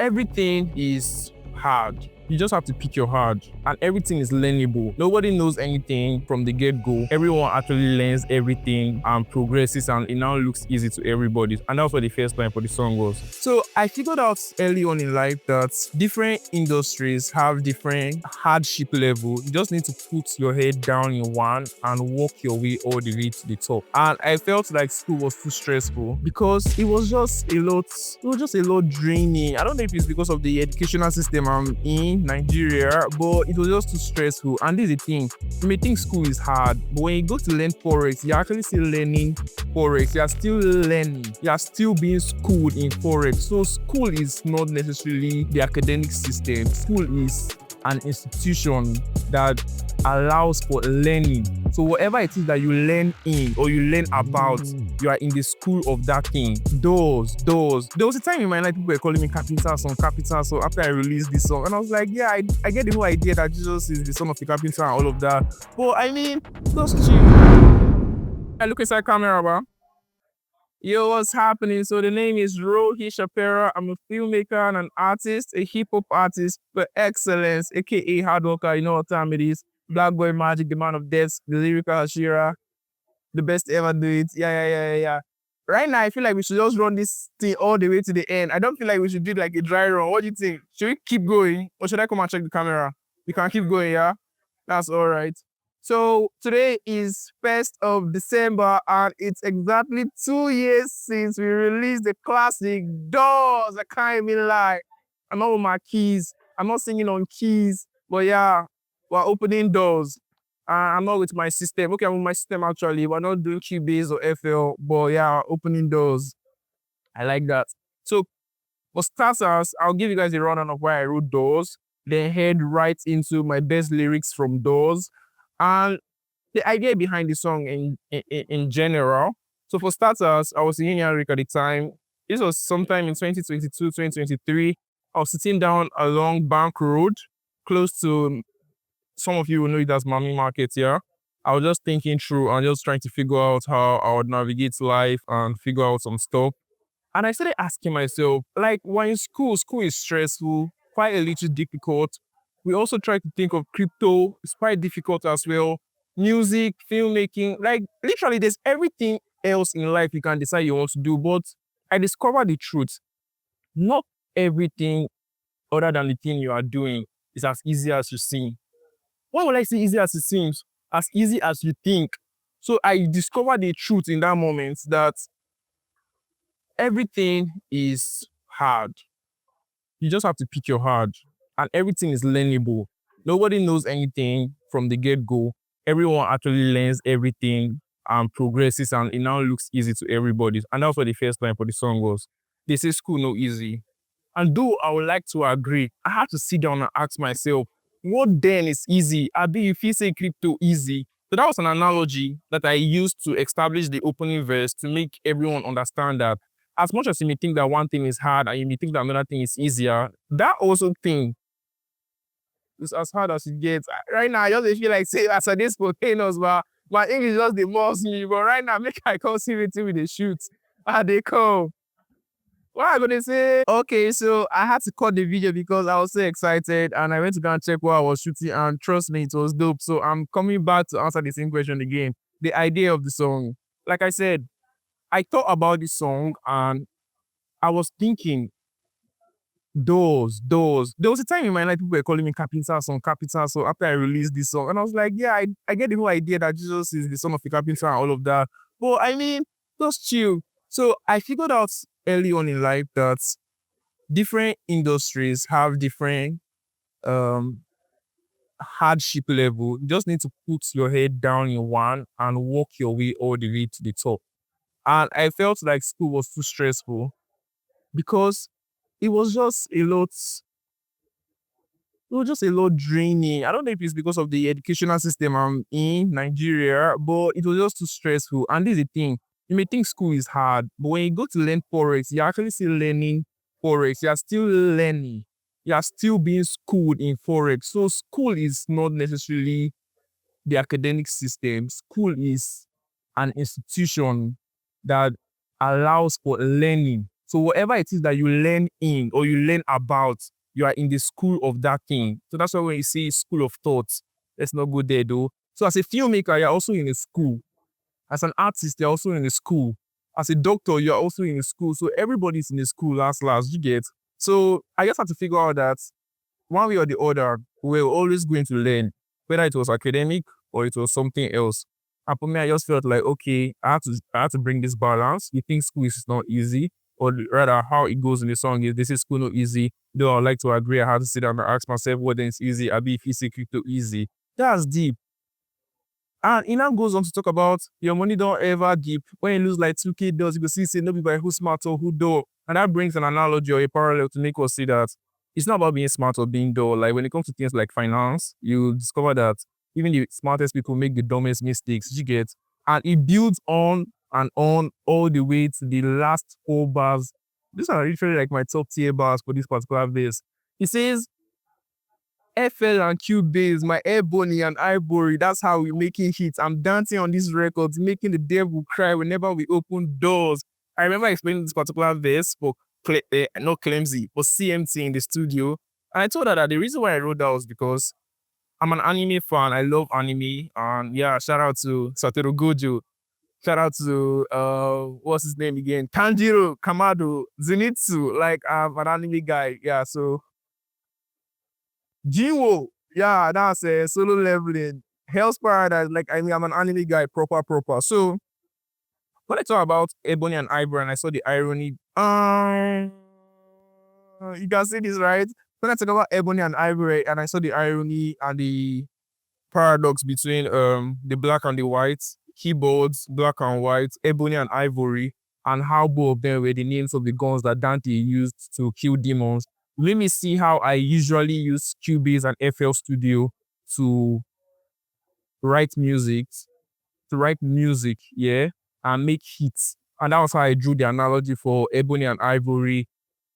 everything is hard. You just have to pick your hard, and everything is learnable. Nobody knows anything from the get-go. Everyone actually learns everything and progresses, and it now looks easy to everybody. And that's what the first line for the song was. So I figured out early on in life that different industries have different hardship level. You just need to put your head down in one and walk your way all the way to the top. And I felt like school was too stressful because it was just a lot draining. I don't know if it's because of the educational system I'm in Nigeria, but it was just too stressful. And this is the thing, you may think school is hard, but when you go to learn forex, you're actually still learning forex. You're still learning, you're still being schooled in forex. So school is not necessarily the academic system. School is an institution that allows for learning. So whatever it is that you learn in or you learn about, you are in the school of that thing. Doors. There was a time in my life people were calling me carpenter. So after I released this song, and I was like, yeah, I get the whole idea that Jesus is the son of a carpenter and all of that. But I mean, just chill. I look inside camera, bro. Yo, what's happening? So the name is Rohi Shaapera. I'm a filmmaker and an artist, a hip-hop artist for excellence, aka hard worker. You know what time it is. Black Boy Magic, the man of death, the lyrical Ashira, the best to ever do it. Yeah. Right now, I feel like we should just run this thing all the way to the end. I don't feel like we should do like a dry run. What do you think? Should we keep going or should I come and check the camera? We can keep going, yeah? That's all right. So today is 1st of December and it's exactly 2 years since we released the classic Doors. I can't even lie. I'm not with my keys. I'm not singing on keys, but yeah, we're opening doors. I'm not with my system. Okay, I'm with my system actually. We're not doing Cubase or FL, but yeah, opening doors. I like that. So for starters, I'll give you guys a rundown of why I wrote Doors, then head right into my best lyrics from Doors, and the idea behind the song in general. So for starters, I was in Henry at the time. This was sometime in 2022, 2023. I was sitting down along Bank Road, close to, some of you will know it as Mami Market, yeah? I was just thinking through and just trying to figure out how I would navigate life and figure out some stuff. And I started asking myself, like, when in school is stressful, quite a little difficult. We also try to think of crypto, it's quite difficult as well. Music, filmmaking, like literally there's everything else in life you can decide you want to do. But I discovered the truth. Not everything other than the thing you are doing is as easy as you seem. Why would I say easy as it seems? As easy as you think. So I discovered the truth in that moment that everything is hard. You just have to pick your hard, and everything is learnable. Nobody knows anything from the get-go. Everyone actually learns everything and progresses, and it now looks easy to everybody. And that's what the first line for the song was. They say school no easy. And though I would like to agree, I had to sit down and ask myself, what then is easy? Abi, if you say crypto easy. So that was an analogy that I used to establish the opening verse to make everyone understand that as much as you may think that one thing is hard and you may think that another thing is easier, that also thing is as hard as it gets. Right now, I just feel like say as I did spontaneous, but my English just the most me. But right now, make I come see it with the shoots. They come. What am I gonna say? Okay, so I had to cut the video because I was so excited and I went to go and check what I was shooting, and trust me, it was dope. So I'm coming back to answer the same question again. The idea of the song. Like I said, I thought about this song and I was thinking, doors. There was a time in my life people were calling me carpenter. So after I released this song, and I was like, yeah, I get the whole idea that Jesus is the son of a carpenter and all of that. But I mean, just chill. So I figured out early on in life that different industries have different hardship level. You just need to put your head down in one and walk your way all the way to the top. And I felt like school was too stressful because it was just a lot draining. I don't know if it's because of the educational system I'm in Nigeria, but it was just too stressful. And this is the thing, you may think school is hard, but when you go to learn forex, you're actually still learning forex. You're still learning. You're still being schooled in forex. So school is not necessarily the academic system. School is an institution that allows for learning. So whatever it is that you learn in or you learn about, you are in the school of that thing. So that's why when you see school of thought, let's not go there though. So as a filmmaker, you're also in a school. As an artist, you're also in a school. As a doctor, you're also in a school. So everybody's in a school last, you get. So I just had to figure out that one way or the other, we were always going to learn, whether it was academic or it was something else. And for me, I just felt like, okay, I had to bring this balance. You think school is not easy, or rather, how it goes in the song is, this is school not easy. Though I like to agree, I had to sit down and ask myself, what then is easy? I be if it's crypto easy. That's deep. And it now goes on to talk about your money don't ever deep. When you lose like 2K dollars, you go see, say, no be by who smart or who dull. And that brings an analogy or a parallel to make us see that it's not about being smart or being dull. Like when it comes to things like finance, you discover that even the smartest people make the dumbest mistakes, you get. And it builds on and on all the way to the last 4 bars. These are literally like my top tier bars for this particular verse. It says, FL and Cubase, my Ebony and Ivory, that's how we're making hits. I'm dancing on these records, making the devil cry whenever we open doors. I remember explaining this particular verse for, not Clemsy, for CMT in the studio. And I told her that the reason why I wrote that was because I'm an anime fan. I love anime. And yeah, shout out to Satoru Gojo. Shout out to, what's his name again? Tanjiro Kamado, Zenitsu. Like, I'm an anime guy. Yeah, so Jinwo, yeah, that's a solo leveling. Hell's Paradise, like I mean, I'm an anime guy, proper. So when I talk about Ebony and Ivory and I saw the irony, you can see this, right? When I talk about Ebony and Ivory and I saw the irony and the paradox between the black and the white, keyboards, black and white, Ebony and Ivory, and how both of them were the names of the guns that Dante used to kill demons. Let me see how I usually use Cubase and FL Studio to write music, yeah, and make hits. And that was how I drew the analogy for Ebony and Ivory.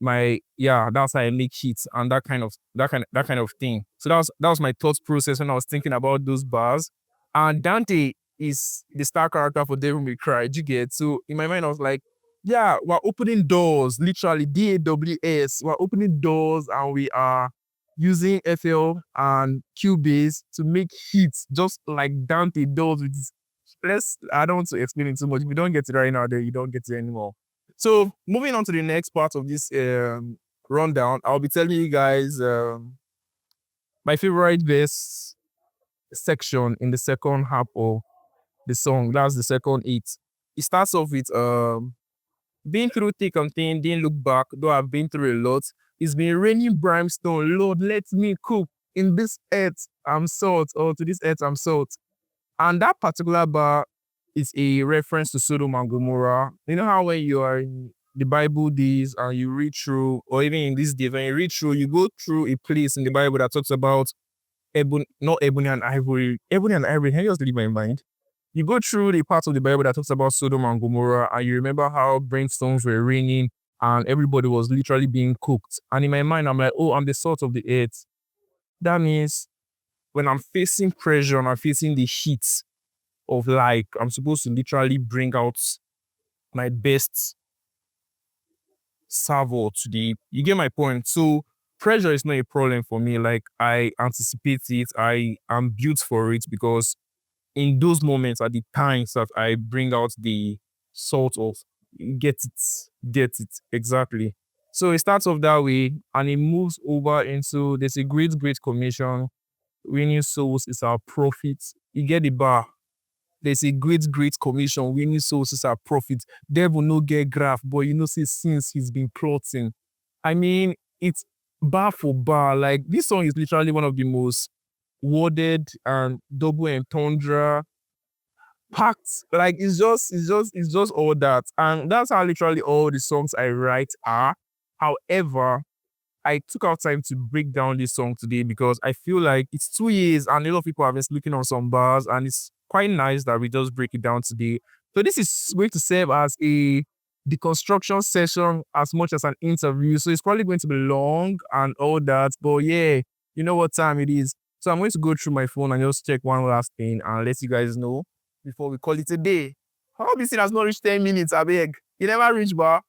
That's how I make hits and that kind of thing. So that was my thought process when I was thinking about those bars. And Dante is the star character for Devil May Cry. Do you get? So in my mind, I was like, yeah, we're opening doors, literally DAWS. We're opening doors and we are using FL and Cubase to make hits, just like Dante does with his. I don't want to explain it too much. If you don't get it right now, then you don't get it anymore. So moving on to the next part of this rundown, I'll be telling you guys my favorite verse section in the second half of the song. That's the second eight. It starts off with been through thick and thin, didn't look back, though I've been through a lot. It's been raining brimstone. Lord, let me cook. In this earth, I'm salt, or to this earth, I'm salt. And that particular bar is a reference to Sodom and Gomorrah. You know how when you are in the Bible days and you read through, or even in this day, when you read through, you go through a place in the Bible that talks about not Ebony and Ivory. Ebony and Ivory, can you just leave my mind? You go through the parts of the Bible that talks about Sodom and Gomorrah, and you remember how brimstones were raining and everybody was literally being cooked. And in my mind, I'm like, oh, I'm the salt of the earth. That means when I'm facing pressure and I'm facing the heat of like, I'm supposed to literally bring out my best servo today. You get my point? So pressure is not a problem for me. Like I anticipate it. I am built for it because in those moments are the times that I bring out the sort of get it exactly. So it starts off that way and it moves over into there's a great commission. Winning souls is our profit. You get the bar. There's a great commission. Winning souls is our profit. Devil no get graph, but you know, since he's been plotting. I mean, it's bar for bar. Like this song is literally one of the most worded and double entendre packed. Like it's just all that. And that's how literally all the songs I write are. However, I took out time to break down this song today because I feel like it's 2 years and a lot of people have been looking on some bars and it's quite nice that we just break it down today. So this is going to serve as a deconstruction session as much as an interview. So it's probably going to be long and all that. But yeah, you know what time it is. So I'm going to go through my phone and just check one last thing and let you guys know before we call it a day. How this thing has not reached 10 minutes, I beg. You never reach, bar.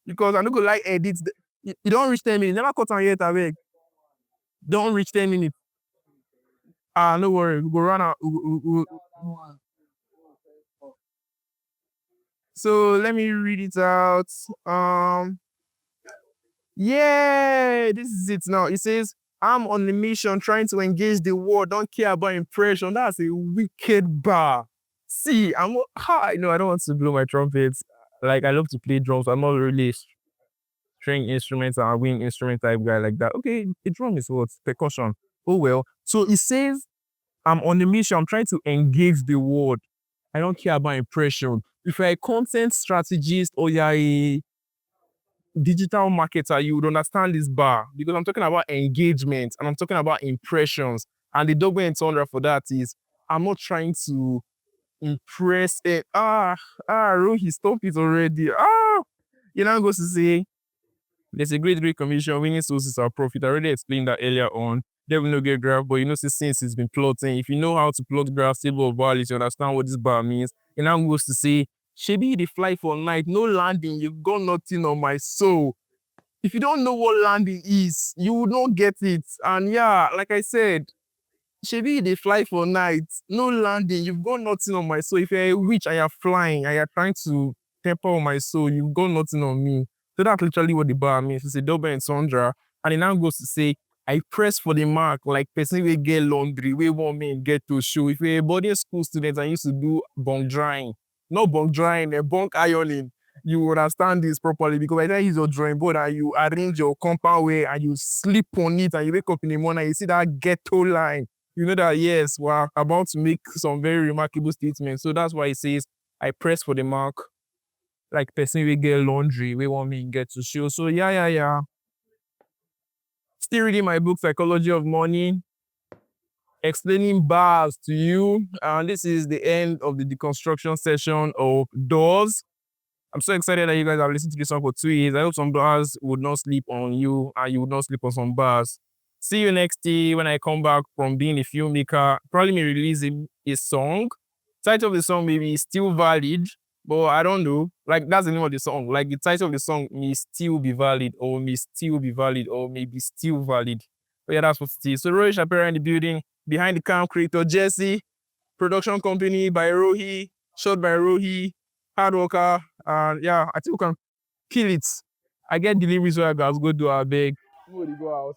because I don't go like edit. You don't reach 10 minutes. Never cut on yet, abeg. Don't reach 10 minutes. No worry. We go run out. So let me read it out. Yeah, this is it now. It says, I'm on a mission trying to engage the world. Don't care about impression. That's a wicked bar. See, I know I don't want to blow my trumpets. Like, I love to play drums. I'm not really string instruments and wind instrument type guy like that. Okay, a drum is what? Percussion. Oh well. So it says, I'm on a mission. I'm trying to engage the world. I don't care about impression. If you're a content strategist or you're a digital marketer, you would understand this bar because I'm talking about engagement and I'm talking about impressions. And the double entendre for that is I'm not trying to impress it. Rohi, stop it already. You know, goes to say there's a great commission, winning sources are profit. I already explained that earlier on. There will no get graph, but you know, since it's been plotting, if you know how to plot graph, table of values, you understand what this bar means. And now goes to say, Shebi the fly for night, no landing, you got nothing on my soul. If you don't know what landing is, you will not get it. And yeah, like I said, Shebi they fly for night, no landing, you've got nothing on my soul. If you're a witch and you're flying and you're trying to temper on my soul, you've got nothing on me. So that's literally what the bar means. It's a double entendre. And it now goes to say, I press for the mark like person will get laundry, we want me get to show. If you're a boarding school student and used to do bunk drying, not bunk drying, bunk ironing, you understand this properly because by the time you use your drawing board and you arrange your compound way and you sleep on it and you wake up in the morning and you see that ghetto line, you know that yes, we're about to make some very remarkable statements. So that's why it says, I press for the mark like person we get laundry, we want me get to show. So yeah. Still reading my book, Psychology of Money, explaining bars to you. And this is the end of the deconstruction session of Doors. I'm so excited that you guys have listened to this song for 2 years. I hope some bars would not sleep on you and you would not sleep on some bars. See you next year when I come back from being a filmmaker. Probably me releasing a song. Title of the song maybe is Still Valid, but I don't know. Like, that's the name of the song. Like, the title of the song may still be valid or may still be valid or maybe still valid. But yeah, that's what it is. So Rohi Shaapera in the building. Behind the cam, creator Jesse. Production company by Rohi. Shot by Rohi. Hard worker. And yeah, I think we can kill it. I get deliveries where I go do our big. Go out.